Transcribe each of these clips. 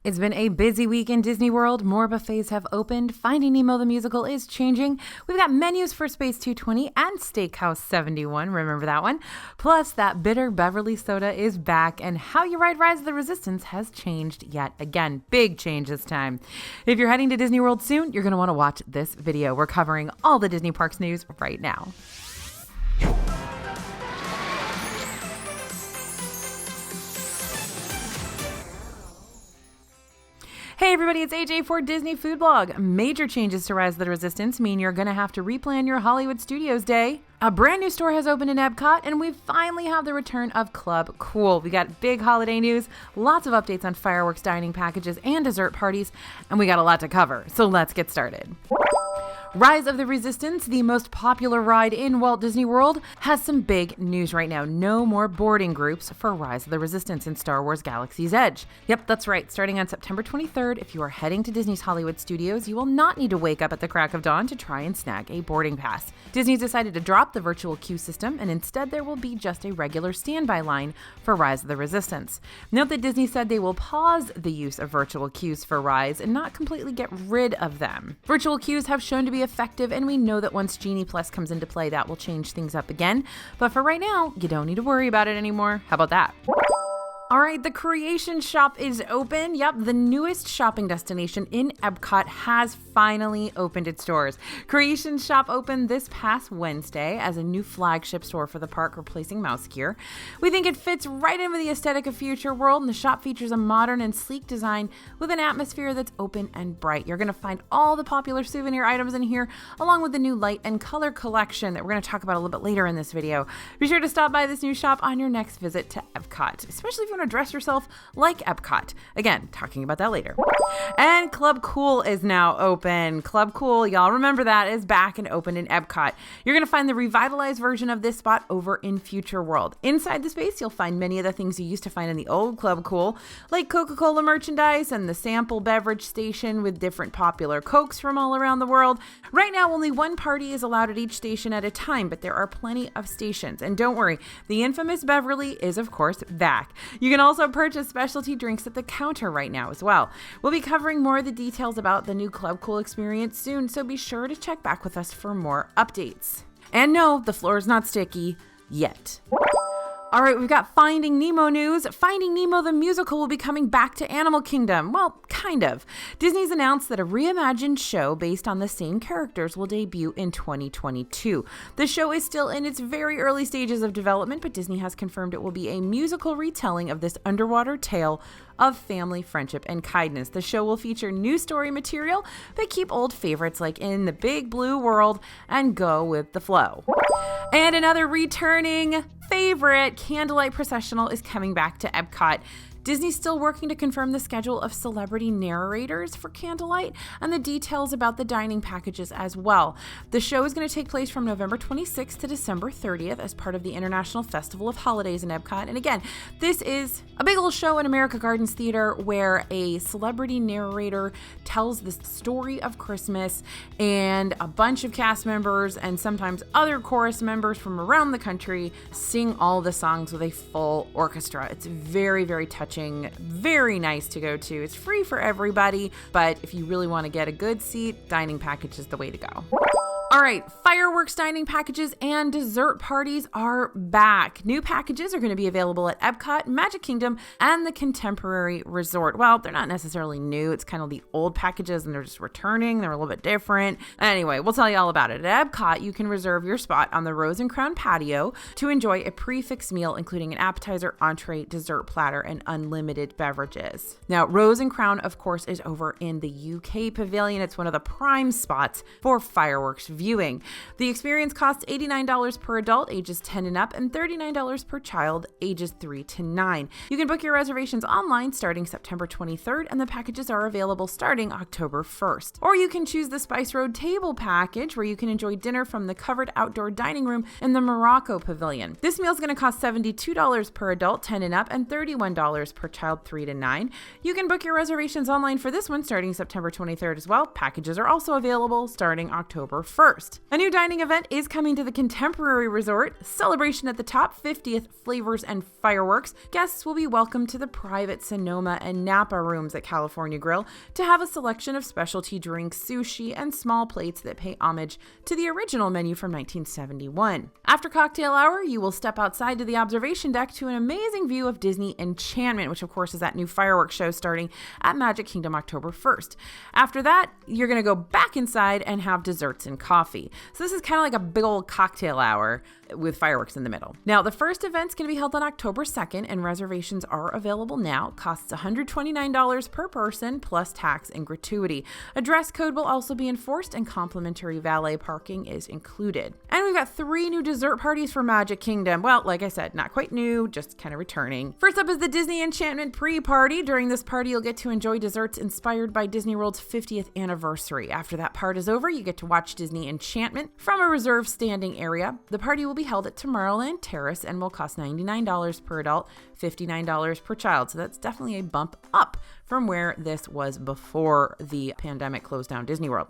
It's been a busy week in Disney World. More buffets have opened. Finding Nemo the Musical is changing. We've got menus for Space 220 and Steakhouse 71. Remember that one? Plus, that bitter Beverly soda is back, and how you ride Rise of the Resistance has changed yet again. Big change this time. If you're heading to Disney World soon, you're going to want to watch this video. We're covering all the Disney Parks news right now. Hey everybody, it's AJ for Disney Food Blog. Major changes to Rise of the Resistance mean you're going to have to replan your Hollywood Studios day. A brand new store has opened in Epcot, and we finally have the return of Club Cool. We got big holiday news, lots of updates on fireworks dining packages and dessert parties, and we got a lot to cover, so let's get started. Rise of the Resistance, the most popular ride in Walt Disney World, has some big news right now. No more boarding groups for Rise of the Resistance in Star Wars Galaxy's Edge. Yep, that's right. Starting on September 23rd, if you are heading to Disney's Hollywood Studios, you will not need to wake up at the crack of dawn to try and snag a boarding pass. Disney's decided to drop the virtual queue system, and instead there will be just a regular standby line for Rise of the Resistance. Note that Disney said they will pause the use of virtual queues for Rise and not completely get rid of them. Virtual queues have shown to be effective, and we know that once Genie Plus comes into play, that will change things up again. But for right now, you don't need to worry about it anymore. How about that? All right, the Creation Shop is open. Yep, the newest shopping destination in Epcot has finally opened its doors. Creation Shop opened this past Wednesday as a new flagship store for the park, replacing Mouse Gear. We think it fits right in with the aesthetic of Future World, and the shop features a modern and sleek design with an atmosphere that's open and bright. You're going to find all the popular souvenir items in here, along with the new light and color collection that we're going to talk about a little bit later in this video. Be sure to stop by this new shop on your next visit to Epcot, especially if you want to dress yourself like Epcot. Again, talking about that later. And Club Cool is now open. Club Cool, y'all remember that, is back and open in Epcot. You're going to find the revitalized version of this spot over in Future World. Inside the space, you'll find many of the things you used to find in the old Club Cool, like Coca-Cola merchandise and the sample beverage station with different popular Cokes from all around the world. Right now, only one party is allowed at each station at a time, but there are plenty of stations. And don't worry, the infamous Beverly is, of course, back. You can also purchase specialty drinks at the counter right now as well. We'll be covering more of the details about the new Club Cool experience soon, so be sure to check back with us for more updates. And no, the floor is not sticky yet. All right, we've got Finding Nemo news. Finding Nemo the Musical will be coming back to Animal Kingdom. Well, kind of. Disney's announced that a reimagined show based on the same characters will debut in 2022. The show is still in its very early stages of development, but Disney has confirmed it will be a musical retelling of this underwater tale of family, friendship, and kindness. The show will feature new story material, but keep old favorites like In the Big Blue World and Go with the Flow. And another returning favorite, Candlelight Processional, is coming back to Epcot. Disney's still working to confirm the schedule of celebrity narrators for Candlelight and the details about the dining packages as well. The show is going to take place from November 26th to December 30th as part of the International Festival of Holidays in Epcot. And again, this is a big old show in America Gardens Theater where a celebrity narrator tells the story of Christmas, and a bunch of cast members and sometimes other chorus members from around the country sing all the songs with a full orchestra. It's very, very touching. Very nice to go to. It's free for everybody, but if you really want to get a good seat, dining package is the way to go. All right, fireworks dining packages and dessert parties are back. New packages are going to be available at Epcot, Magic Kingdom, and the Contemporary Resort. Well, they're not necessarily new. It's kind of the old packages, and they're just returning. They're a little bit different. Anyway, we'll tell you all about it. At Epcot, you can reserve your spot on the Rose and Crown patio to enjoy a prix-fixe meal, including an appetizer, entree, dessert platter, and unlimited beverages. Now, Rose and Crown, of course, is over in the UK Pavilion. It's one of the prime spots for fireworks viewing. The experience costs $89 per adult, ages 10 and up, and $39 per child, ages 3 to 9. You can book your reservations online starting September 23rd, and the packages are available starting October 1st. Or you can choose the Spice Road Table package, where you can enjoy dinner from the covered outdoor dining room in the Morocco Pavilion. This meal is going to cost $72 per adult, 10 and up, and $31 per child, 3 to 9. You can book your reservations online for this one starting September 23rd as well. Packages are also available starting October 1st. 1st. A new dining event is coming to the Contemporary Resort. Celebration at the Top, 50th Flavors and Fireworks. Guests will be welcomed to the private Sonoma and Napa rooms at California Grill to have a selection of specialty drinks, sushi, and small plates that pay homage to the original menu from 1971. After cocktail hour, you will step outside to the observation deck to an amazing view of Disney Enchantment, which of course is that new fireworks show starting at Magic Kingdom October 1st. After that, you're going to go back inside and have desserts and coffee. So this is kind of like a big old cocktail hour with fireworks in the middle. Now, the first event's going to be held on October 2nd, and reservations are available now. Costs $129 per person, plus tax and gratuity. A dress code will also be enforced, and complimentary valet parking is included. And we've got 3 new dessert parties for Magic Kingdom. Well, like I said, not quite new, just kind of returning. First up is the Disney Enchantment pre-party. During this party, you'll get to enjoy desserts inspired by Disney World's 50th anniversary. After that part is over, you get to watch Disney Enchantment from a reserved standing area. The party will be held at Tomorrowland Terrace and will cost $99 per adult, $59 per child. So that's definitely a bump up from where this was before the pandemic closed down Disney World.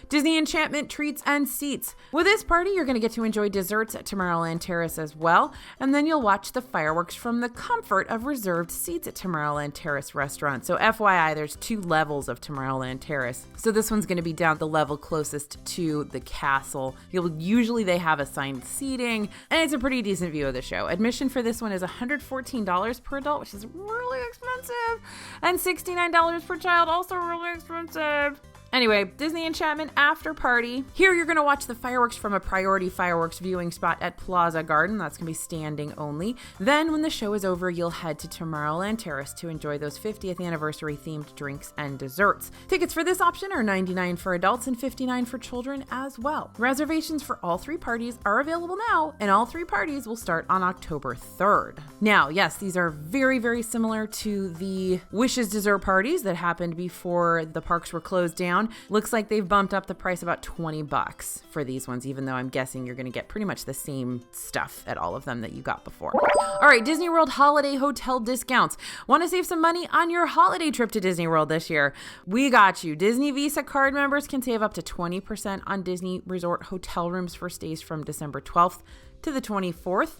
Disney Enchantment treats and seats. With this party, you're going to get to enjoy desserts at Tomorrowland Terrace as well, and then you'll watch the fireworks from the comfort of reserved seats at Tomorrowland Terrace restaurant. So FYI, there's 2 levels of Tomorrowland Terrace. So this one's going to be down the level closest to the castle. Usually they have assigned seating, and it's a pretty decent view of the show. Admission for this one is $114 per adult, which is really expensive, and $69 per child, also really expensive. Anyway, Disney Enchantment after party. Here you're going to watch the fireworks from a priority fireworks viewing spot at Plaza Garden. That's going to be standing only. Then when the show is over, you'll head to Tomorrowland Terrace to enjoy those 50th anniversary themed drinks and desserts. Tickets for this option are $99 for adults and $59 for children as well. Reservations for all 3 parties are available now, and all 3 parties will start on October 3rd. Now, yes, these are very, very similar to the Wishes dessert parties that happened before the parks were closed down. Looks like they've bumped up the price about $20 for these ones, even though I'm guessing you're going to get pretty much the same stuff at all of them that you got before. All right, Disney World holiday hotel discounts. Want to save some money on your holiday trip to Disney World this year? We got you. Disney Visa card members can save up to 20% on Disney Resort hotel rooms for stays from December 12th to the 24th.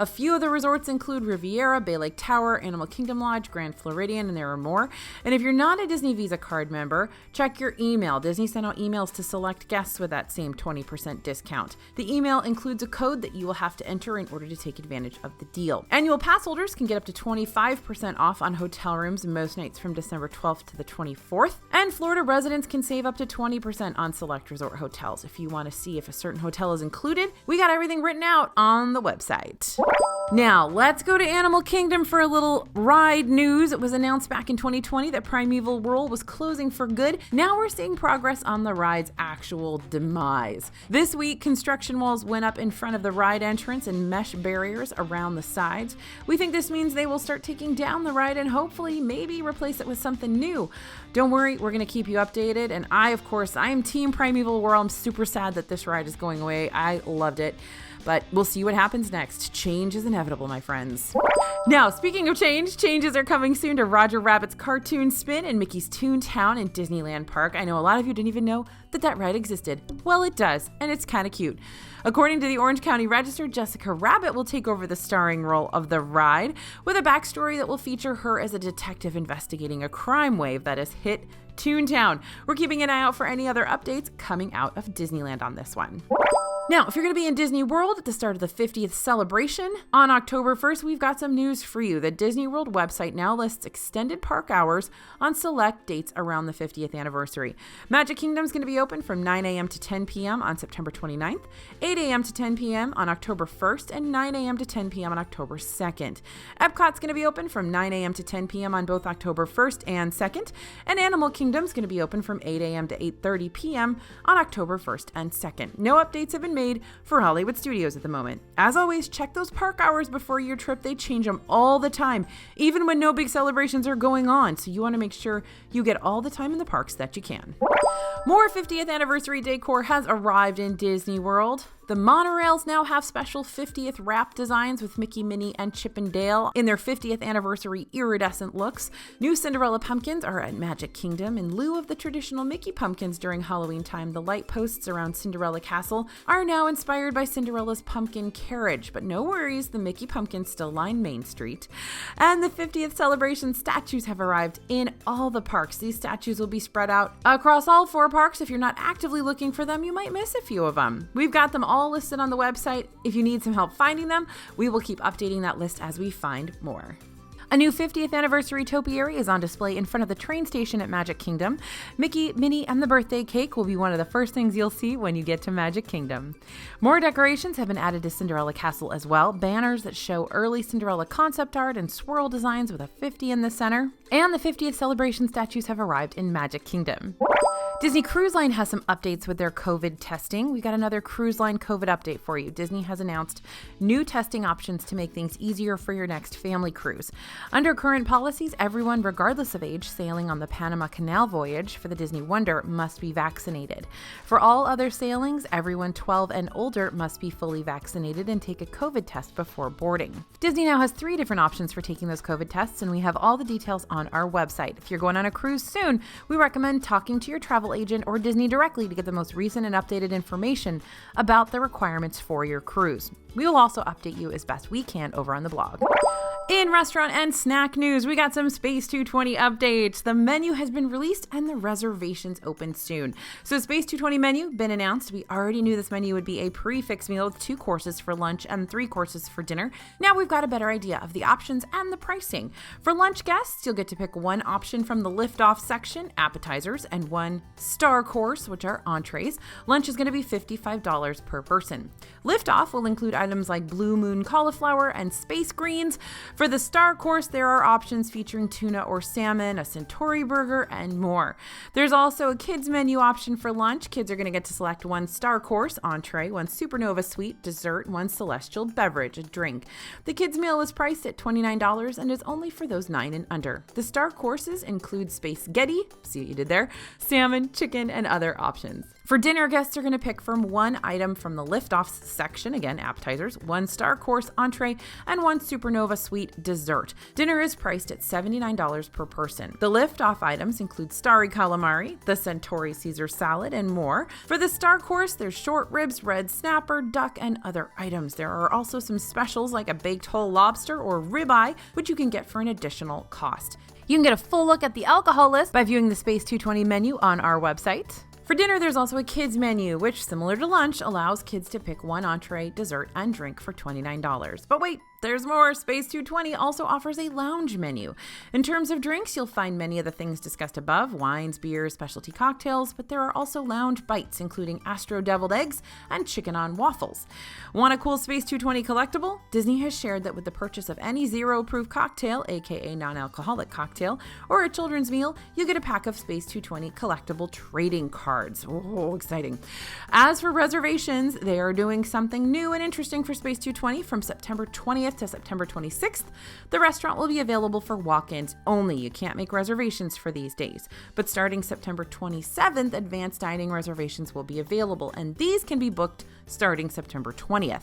A few of the resorts include Riviera, Bay Lake Tower, Animal Kingdom Lodge, Grand Floridian, and there are more. And if you're not a Disney Visa card member, check your email. Disney sent out emails to select guests with that same 20% discount. The email includes a code that you will have to enter in order to take advantage of the deal. Annual pass holders can get up to 25% off on hotel rooms most nights from December 12th to the 24th. And Florida residents can save up to 20% on select resort hotels. If you want to see if a certain hotel is included, we got everything written out on the website. Now, let's go to Animal Kingdom for a little ride news. It was announced back in 2020 that Primeval World was closing for good. Now we're seeing progress on the ride's actual demise. This week, construction walls went up in front of the ride entrance and mesh barriers around the sides. We think this means they will start taking down the ride and hopefully maybe replace it with something new. Don't worry, we're going to keep you updated. And I am Team Primeval World. I'm super sad that this ride is going away. I loved it. But we'll see what happens next. Change is inevitable, my friends. Now, speaking of change, changes are coming soon to Roger Rabbit's Cartoon Spin and Mickey's Toontown in Disneyland Park. I know a lot of you didn't even know that ride existed. Well, it does, and it's kind of cute. According to the Orange County Register, Jessica Rabbit will take over the starring role of the ride, with a backstory that will feature her as a detective investigating a crime wave that has hit Toontown. We're keeping an eye out for any other updates coming out of Disneyland on this one. Now, if you're going to be in Disney World at the start of the 50th celebration, on October 1st, we've got some news for you. The Disney World website now lists extended park hours on select dates around the 50th anniversary. Magic Kingdom is going to be open from 9 a.m. to 10 p.m. on September 29th, 8 a.m. to 10 p.m. on October 1st, and 9 a.m. to 10 p.m. on October 2nd. Epcot's going to be open from 9 a.m. to 10 p.m. on both October 1st and 2nd, and Animal Kingdom is going to be open from 8 a.m. to 8:30 p.m. on October 1st and 2nd. No updates have been made for Hollywood Studios at the moment. As always, check those park hours before your trip. They change them all the time, even when no big celebrations are going on. So you want to make sure you get all the time in the parks that you can. More 50th anniversary decor has arrived in Disney World. The monorails now have special 50th wrap designs with Mickey, Minnie, and Chip and Dale in their 50th anniversary iridescent looks. New Cinderella pumpkins are at Magic Kingdom. In lieu of the traditional Mickey pumpkins during Halloween time, the light posts around Cinderella Castle are now inspired by Cinderella's pumpkin carriage. But no worries, the Mickey pumpkins still line Main Street. And the 50th celebration statues have arrived in all the parks. These statues will be spread out across all 4 parks. If you're not actively looking for them, you might miss a few of them. We've got them all listed on the website. If you need some help finding them, we will keep updating that list as we find more. A new 50th anniversary topiary is on display in front of the train station at Magic Kingdom. Mickey, Minnie, and the birthday cake will be one of the first things you'll see when you get to Magic Kingdom. More decorations have been added to Cinderella Castle as well. Banners that show early Cinderella concept art and swirl designs with a 50 in the center. And the 50th celebration statues have arrived in Magic Kingdom. Disney Cruise Line has some updates with their COVID testing. We got another Cruise Line COVID update for you. Disney has announced new testing options to make things easier for your next family cruise. Under current policies, everyone, regardless of age, sailing on the Panama Canal voyage for the Disney Wonder must be vaccinated. For all other sailings, everyone 12 and older must be fully vaccinated and take a COVID test before boarding. Disney now has 3 different options for taking those COVID tests, and we have all the details on our website. If you're going on a cruise soon, we recommend talking to your travel agent or Disney directly to get the most recent and updated information about the requirements for your cruise. We will also update you as best we can over on the blog. In restaurant and snack news, we got some Space 220 updates. The menu has been released and the reservations open soon. So Space 220 menu been announced. We already knew this menu would be a prix meal with 2 courses for lunch and 3 courses for dinner. Now we've got a better idea of the options and the pricing. For lunch guests, you'll get to pick 1 option from the lift-off section, appetizers, and 1 star course, which are entrees. Lunch is going to be $55 per person. Lift-off will include items like Blue Moon cauliflower and space greens. For the star course, there are options featuring tuna or salmon, a Centauri burger, and more. There's also a kids menu option for lunch. Kids are going to get to select 1 star course, entree, 1 supernova sweet, dessert, 1 celestial beverage, a drink. The kids meal is priced at $29 and is only for those 9 and under. The star courses include Space Getty, see what you did there, salmon, chicken, and other options. For dinner, guests are going to pick from 1 item from the lift-off section, again, appetizers, 1 star course entree, and 1 supernova sweet dessert. Dinner is priced at $79 per person. The lift-off items include Starry Calamari, the Centauri Caesar salad, and more. For the star course, there's short ribs, red snapper, duck, and other items. There are also some specials like a baked whole lobster or ribeye, which you can get for an additional cost. You can get a full look at the alcohol list by viewing the Space 220 menu on our website. For dinner, there's also a kids menu, which, similar to lunch, allows kids to pick 1 entree, dessert, and drink for $29. But wait, there's more. Space 220 also offers a lounge menu. In terms of drinks, you'll find many of the things discussed above, wines, beers, specialty cocktails, but there are also lounge bites, including Astro deviled eggs and chicken on waffles. Want a cool Space 220 collectible? Disney has shared that with the purchase of any zero-proof cocktail, aka non-alcoholic cocktail, or a children's meal, you get a pack of Space 220 collectible trading cards. Oh, exciting. As for reservations, they are doing something new and interesting for Space 220 from September 20th to September 26th. The restaurant will be available for walk-ins only. You can't make reservations for these days. But starting September 27th, advanced dining reservations will be available, and these can be booked starting September 20th.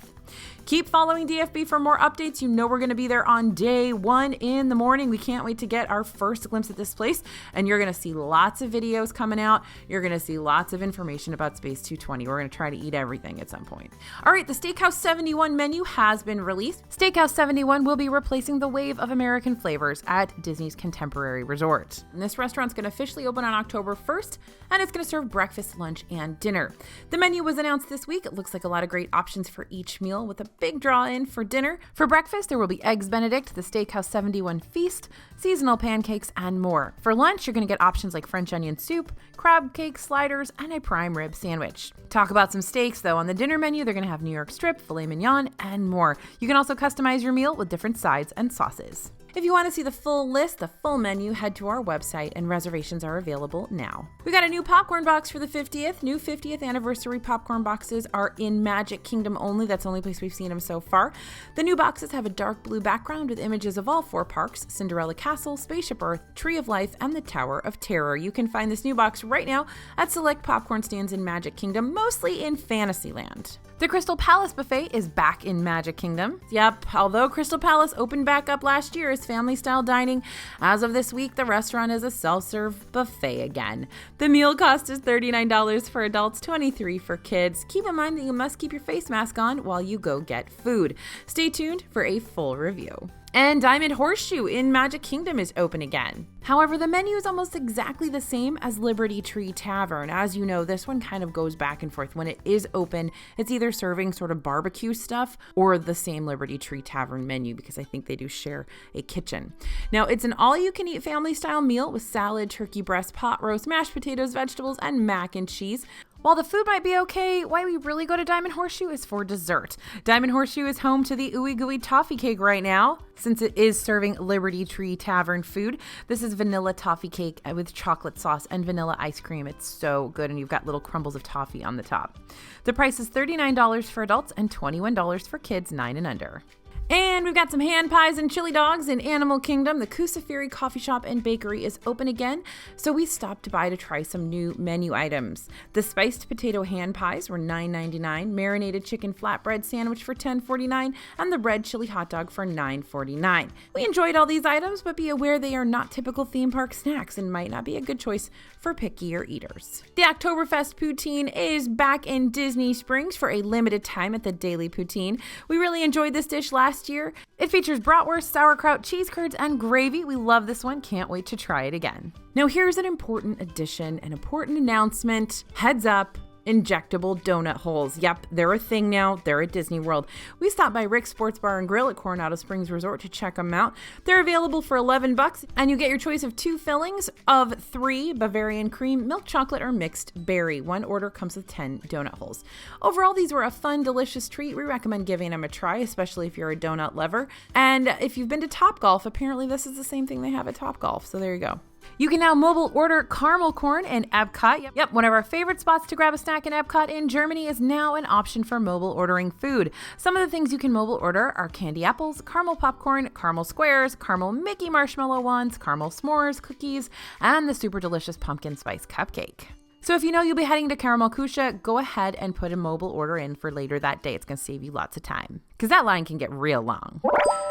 Keep following DFB for more updates. You know we're going to be there on day 1 in the morning. We can't wait to get our first glimpse at this place, and you're going to see lots of videos coming out. You're going to see lots of information about Space 220. We're going to try to eat everything at some point. All right, the Steakhouse 71 menu has been released. Steakhouse 71 will be replacing the wave of American flavors at Disney's Contemporary Resort. And this restaurant's going to officially open on October 1st, and it's going to serve breakfast, lunch, and dinner. The menu was announced this week. It looks like a lot of great options for each meal, with a big draw in for dinner. For breakfast, there will be Eggs Benedict, the Steakhouse 71 Feast, seasonal pancakes, and more. For lunch, you're going to get options like French onion soup, crab cake sliders, and a prime rib sandwich. Talk about some steaks, though. On the dinner menu, they're going to have New York strip, filet mignon, and more. You can also customize your meal with different sides and sauces. If you want to see the full list, the full menu, head to our website and reservations are available now. We got a new popcorn box for the 50th. New 50th anniversary popcorn boxes are in Magic Kingdom only. That's the only place we've seen them so far. The new boxes have a dark blue background with images of all 4 parks: Cinderella Castle, Spaceship Earth, Tree of Life, and the Tower of Terror. You can find this new box right now at select popcorn stands in Magic Kingdom, mostly in Fantasyland. The Crystal Palace buffet is back in Magic Kingdom. Yep, although Crystal Palace opened back up last year as family-style dining, as of this week, the restaurant is a self-serve buffet again. The meal cost is $39 for adults, $23 for kids. Keep in mind that you must keep your face mask on while you go get food. Stay tuned for a full review. And Diamond Horseshoe in Magic Kingdom is open again. However, the menu is almost exactly the same as Liberty Tree Tavern. As you know, this one kind of goes back and forth. When it is open, it's either serving sort of barbecue stuff or the same Liberty Tree Tavern menu, because I think they do share a kitchen. Now, it's an all-you-can-eat family-style meal with salad, turkey breast, pot roast, mashed potatoes, vegetables, and mac and cheese. While the food might be okay, why we really go to Diamond Horseshoe is for dessert. Diamond Horseshoe is home to the Ooey Gooey Toffee Cake right now, since it is serving Liberty Tree Tavern food. This is vanilla toffee cake with chocolate sauce and vanilla ice cream. It's so good, and you've got little crumbles of toffee on the top. The price is $39 for adults and $21 for kids 9 and under. And we've got some hand pies and chili dogs in Animal Kingdom. The Kusafiri Coffee Shop and Bakery is open again, so we stopped by to try some new menu items. The spiced potato hand pies were $9.99, marinated chicken flatbread sandwich for $10.49, and the red chili hot dog for $9.49. We enjoyed all these items, but be aware they are not typical theme park snacks and might not be a good choice for pickier eaters. The Oktoberfest poutine is back in Disney Springs for a limited time at the Daily Poutine. We really enjoyed this dish last year. It features bratwurst, sauerkraut, cheese curds, and gravy. We love this one. Can't wait to try it again. Now here's an important addition, an important announcement. Heads up. Injectable donut holes. Yep, they're a thing now. They're at Disney World. We stopped by Rick's Sports Bar and Grill at Coronado Springs Resort to check them out. They're available for $11, and you get your choice of 2 fillings of 3 Bavarian cream, milk chocolate, or mixed berry. One order comes with 10 donut holes. Overall, these were a fun, delicious treat. We recommend giving them a try, especially if you're a donut lover. And if you've been to Topgolf, apparently this is the same thing they have at Topgolf. So there you go. You can now mobile order caramel corn in Epcot. Yep, one of our favorite spots to grab a snack in Epcot in Germany is now an option for mobile ordering food. Some of the things you can mobile order are candy apples, caramel popcorn, caramel squares, caramel Mickey marshmallow ones, caramel s'mores, cookies, and the super delicious pumpkin spice cupcake. So if you know you'll be heading to Caramelkusha, go ahead and put a mobile order in for later that day. It's going to save you lots of time, because that line can get real long.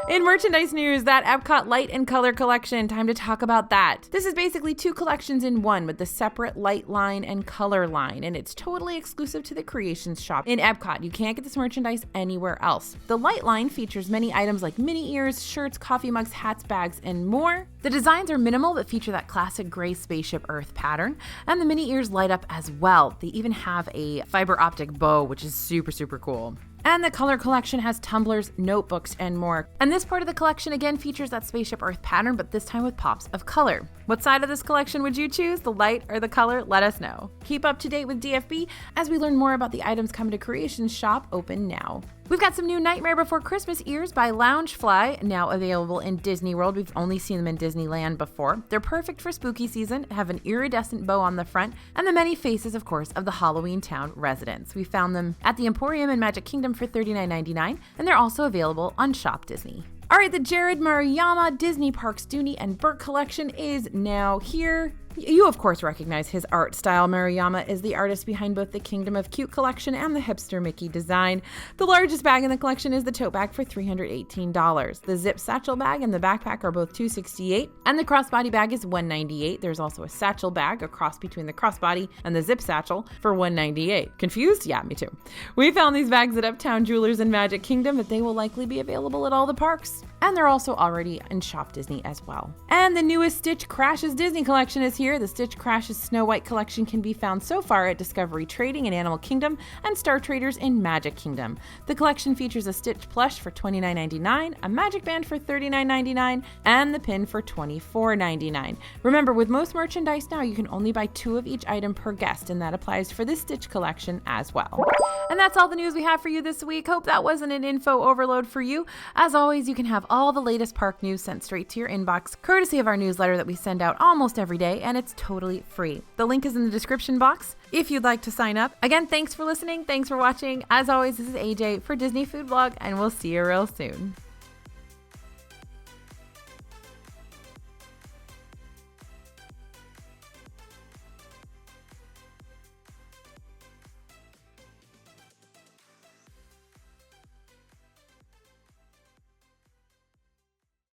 In merchandise news, that Epcot Light and Color collection, time to talk about that. This is basically 2 collections in one with the separate light line and color line, and it's totally exclusive to the Creations shop in Epcot. You can't get this merchandise anywhere else. The light line features many items like mini ears, shirts, coffee mugs, hats, bags, and more. The designs are minimal but feature that classic gray Spaceship Earth pattern, and the mini ears light up as well. They even have a fiber optic bow, which is super, super cool. And the color collection has tumblers, notebooks, and more. And this part of the collection again features that Spaceship Earth pattern, but this time with pops of color. What side of this collection would you choose, the light or the color? Let us know. Keep up to date with DFB as we learn more about the items coming to Creations Shop, open now. We've got some new Nightmare Before Christmas ears by Loungefly, now available in Disney World. We've only seen them in Disneyland before. They're perfect for spooky season, have an iridescent bow on the front, and the many faces, of course, of the Halloween Town residents. We found them at the Emporium in Magic Kingdom for $39.99, and they're also available on Shop Disney. All right, the Jared Maruyama Disney Parks Dooney and Burke collection is now here. You, of course, recognize his art style. Maruyama is the artist behind both the Kingdom of Cute collection and the Hipster Mickey design. The largest bag in the collection is the tote bag for $318. The zip satchel bag and the backpack are both $268, and the crossbody bag is $198. There's also a satchel bag, a cross between the crossbody and the zip satchel, for $198. Confused? Yeah, me too. We found these bags at Uptown Jewelers in Magic Kingdom, but they will likely be available at all the parks. And they're also already in Shop Disney as well. And the newest Stitch Crashes Disney collection is here year, the Stitch Crashes Snow White collection can be found so far at Discovery Trading in Animal Kingdom and Star Traders in Magic Kingdom. The collection features a Stitch plush for $29.99, a magic band for $39.99, and the pin for $24.99. Remember, with most merchandise now, you can only buy 2 of each item per guest, and that applies for this Stitch collection as well. And that's all the news we have for you this week. Hope that wasn't an info overload for you. As always, you can have all the latest park news sent straight to your inbox, courtesy of our newsletter that we send out almost every day, and it's totally free. The link is in the description box if you'd like to sign up. Again, thanks for listening. Thanks for watching. As always, this is AJ for Disney Food Blog, and we'll see you real soon.